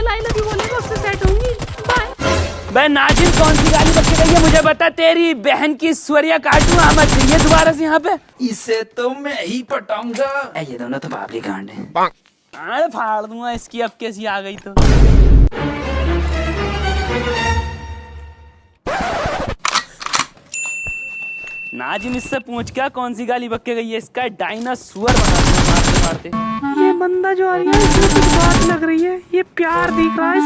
बिल्कुल I love you बोलेगा उससे सेट होंगी। बाय। बे नाजिम कौन सी गाली बक के गई है मुझे बता। तेरी बहन की स्वरिया काटूं आमद चाहिए दोबारा से यहाँ पे। इसे तो मैं ही पटाऊंगा। ये दोनों तो बाबरी कांड है। फाड़ दूंगा इसकी अब कैसी आ गई तो। नाजिम इससे पूछ क्या कौन सी गाली बक के गई है। इसका डायनासोर बना दूंगा मारते मारते। ये बंदा जो आ रही है इसमें कुछ बात लग रही है। ये प्यार दिख रहा है।